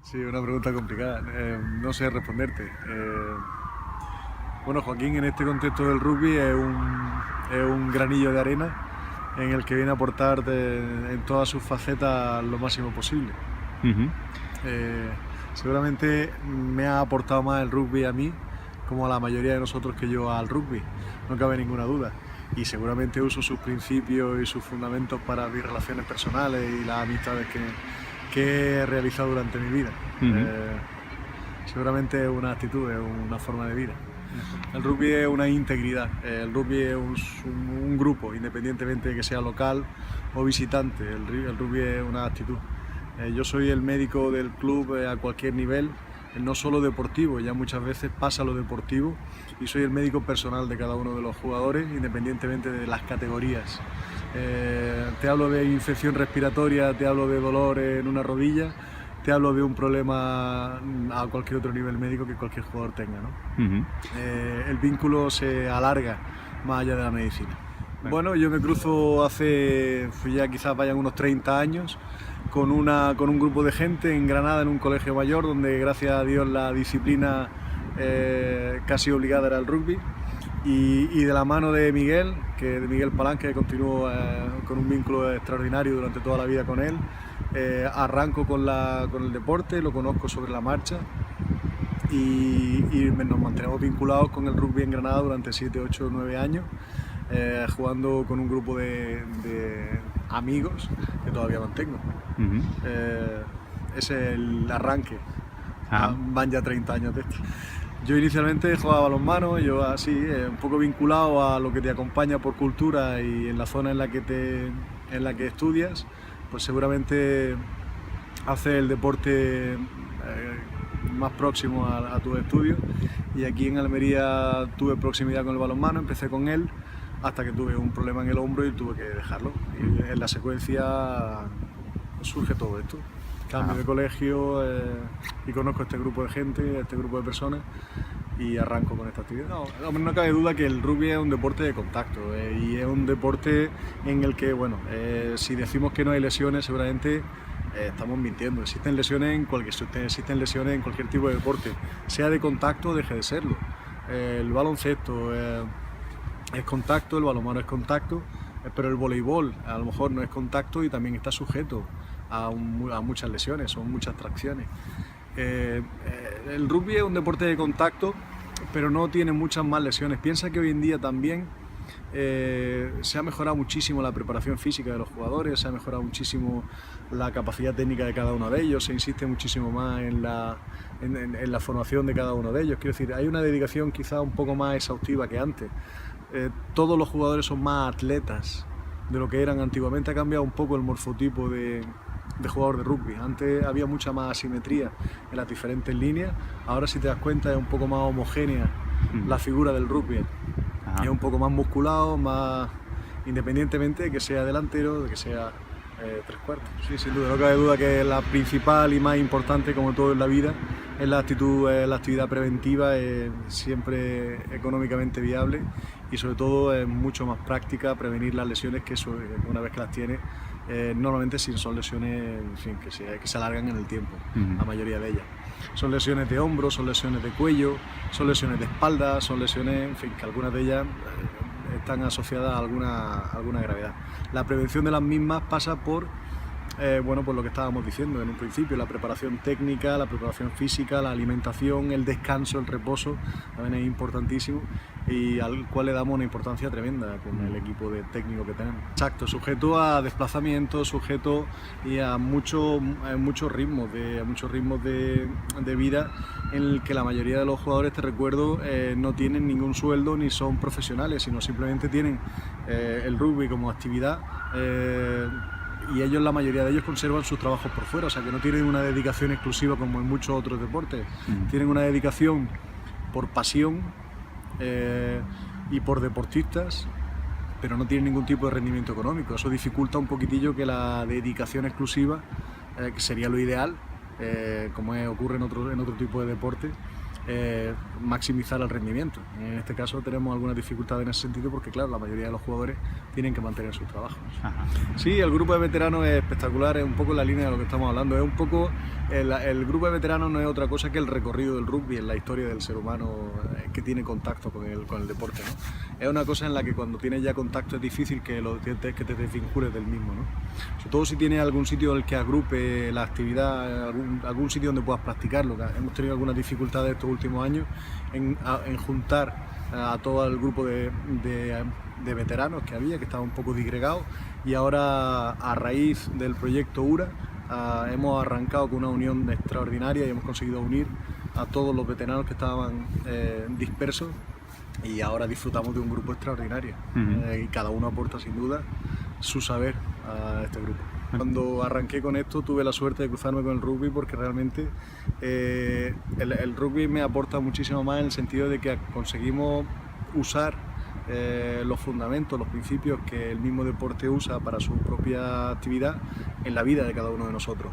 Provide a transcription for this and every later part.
Sí, una pregunta complicada. No sé responderte. Bueno, Joaquín en este contexto del rugby es un granillo de arena en el que viene a aportar en todas sus facetas lo máximo posible. Ujú. Seguramente me ha aportado más el rugby a mí, como a la mayoría de nosotros que yo al rugby, no cabe ninguna duda. Y seguramente uso sus principios y sus fundamentos para mis relaciones personales y las amistades que he realizado durante mi vida. Seguramente es una actitud, es una forma de vida. El rugby es una integridad, el rugby es un grupo, independientemente de que sea local o visitante, el rugby es una actitud. Yo soy el médico del club a cualquier nivel, no solo deportivo, ya muchas veces pasa lo deportivo, y soy el médico personal de cada uno de los jugadores, independientemente de las categorías. Te hablo de infección respiratoria, te hablo de dolor en una rodilla, te hablo de un problema a cualquier otro nivel médico que cualquier jugador tenga, ¿no? El vínculo se alarga más allá de la medicina. Bueno, yo me cruzo ya quizás vayan unos 30 años, con un grupo de gente en Granada, en un colegio mayor, donde gracias a Dios la disciplina casi obligada era el rugby. Y de la mano de Miguel Palán, que continúo con un vínculo extraordinario durante toda la vida con él, arranco con el deporte, lo conozco sobre la marcha y nos mantenemos vinculados con el rugby en Granada durante 7, 8, 9 años, jugando con un grupo de amigos que todavía mantengo. Ese es el arranque. Van ya 30 años de esto. Yo inicialmente jugaba balonmano, yo así, un poco vinculado a lo que te acompaña por cultura y en la zona en la que estudias, pues seguramente haces el deporte más próximo a tus estudios, y aquí en Almería tuve proximidad con el balonmano, empecé con él hasta que tuve un problema en el hombro y tuve que dejarlo, y en la secuencia surge todo esto. Cambio de colegio y conozco a este grupo de gente, a este grupo de personas, y arranco con esta actividad. No cabe duda que el rugby es un deporte de contacto y es un deporte en el que, bueno, si decimos que no hay lesiones, seguramente estamos mintiendo. Existen lesiones en cualquier tipo de deporte, sea de contacto o deje de serlo. El baloncesto es contacto, el balonmano es contacto, pero el voleibol a lo mejor no es contacto y también está sujeto a muchas lesiones, son muchas tracciones. El rugby es un deporte de contacto, pero no tiene muchas más lesiones. Piensa que hoy en día también se ha mejorado muchísimo la preparación física de los jugadores, se ha mejorado muchísimo la capacidad técnica de cada uno de ellos, se insiste muchísimo más en la formación de cada uno de ellos. Quiero decir, hay una dedicación quizá un poco más exhaustiva que antes. Todos los jugadores son más atletas de lo que eran antiguamente. Ha cambiado un poco el morfotipo de jugador de rugby. Antes había mucha más asimetría en las diferentes líneas, ahora si te das cuenta es un poco más homogénea la figura del rugby. Es un poco más musculado, más independientemente de que sea delantero, de que sea tres cuartos. Sí, sin duda, no cabe duda que la principal y más importante, como todo en la vida, es la actividad preventiva, siempre económicamente viable, y sobre todo es mucho más práctica prevenir las lesiones, que eso, una vez que las tienes, normalmente son lesiones, en fin, que se alargan en el tiempo, la mayoría de ellas. Son lesiones de hombro, son lesiones de cuello, son lesiones de espalda, son lesiones, en fin, que algunas de ellas están asociadas a alguna gravedad. La prevención de las mismas pasa por por lo que estábamos diciendo en un principio, la preparación técnica, la preparación física, la alimentación, el descanso, el reposo, también es importantísimo, y al cual le damos una importancia tremenda con el equipo de técnico que tenemos. Exacto, sujeto a desplazamientos, sujeto y a muchos ritmos de vida, en el que la mayoría de los jugadores, te recuerdo, no tienen ningún sueldo ni son profesionales, sino simplemente tienen el rugby como actividad, y ellos, la mayoría de ellos, conservan sus trabajos por fuera, o sea que no tienen una dedicación exclusiva como en muchos otros deportes. Tienen una dedicación por pasión y por deportistas, pero no tienen ningún tipo de rendimiento económico. Eso dificulta un poquitillo que la dedicación exclusiva, que sería lo ideal, como ocurre en otro tipo de deporte, maximizar el rendimiento. En este caso tenemos algunas dificultades en ese sentido porque, claro, la mayoría de los jugadores tienen que mantener sus trabajos. Ajá. Sí, el grupo de veteranos es espectacular, es un poco en la línea de lo que estamos hablando, es un poco, el grupo de veteranos no es otra cosa que el recorrido del rugby en la historia del ser humano que tiene contacto con el deporte, ¿no? Es una cosa en la que cuando tienes ya contacto es difícil que te desvincules del mismo, ¿no? Sobre todo si tienes algún sitio en el que agrupe la actividad, algún sitio donde puedas practicarlo. Hemos tenido algunas dificultades estos últimos años en juntar a todo el grupo de veteranos que había, que estaba un poco disgregado, y ahora, a raíz del proyecto URA, hemos arrancado con una unión extraordinaria y hemos conseguido unir a todos los veteranos que estaban dispersos, y ahora disfrutamos de un grupo extraordinario. Y cada uno aporta sin duda su saber a este grupo. Cuando arranqué con esto tuve la suerte de cruzarme con el rugby porque realmente el rugby me aporta muchísimo más en el sentido de que conseguimos usar los fundamentos, los principios que el mismo deporte usa para su propia actividad en la vida de cada uno de nosotros.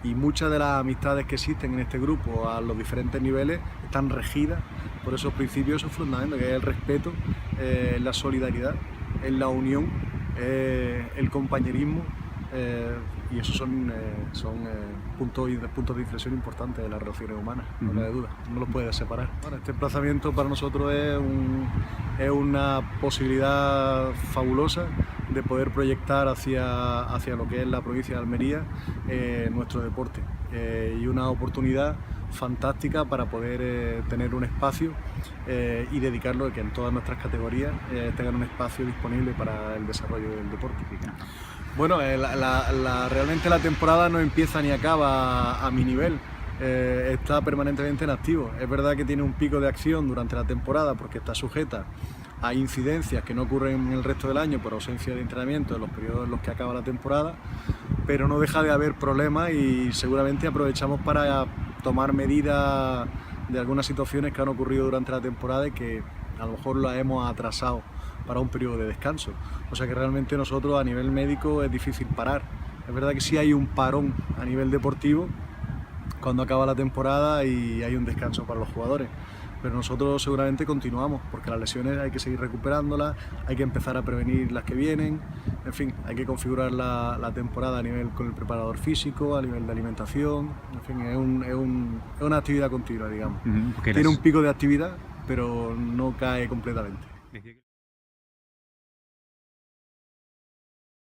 Y muchas de las amistades que existen en este grupo a los diferentes niveles están regidas por esos principios, esos fundamentos, que es el respeto, la solidaridad, la unión, el compañerismo, y esos son puntos de inflexión importantes de las relaciones humanas, no cabe duda, no los puedes separar. Bueno, este emplazamiento para nosotros es una posibilidad fabulosa de poder proyectar hacia lo que es la provincia de Almería nuestro deporte, y una oportunidad fantástica para poder tener un espacio y dedicarlo a que en todas nuestras categorías tengan un espacio disponible para el desarrollo del deporte. Bueno, realmente la temporada no empieza ni acaba a mi nivel, está permanentemente en activo. Es verdad que tiene un pico de acción durante la temporada porque está sujeta a incidencias que no ocurren en el resto del año por ausencia de entrenamiento en los periodos en los que acaba la temporada, pero no deja de haber problemas y seguramente aprovechamos para tomar medidas de algunas situaciones que han ocurrido durante la temporada y que a lo mejor las hemos atrasado para un periodo de descanso. O sea que realmente nosotros a nivel médico es difícil parar. Es verdad que sí hay un parón a nivel deportivo cuando acaba la temporada y hay un descanso para los jugadores, pero nosotros seguramente continuamos porque las lesiones hay que seguir recuperándolas, hay que empezar a prevenir las que vienen, en fin, hay que configurar la temporada a nivel con el preparador físico, a nivel de alimentación, en fin, es una actividad continua, digamos. Tiene un pico de actividad, pero no cae completamente.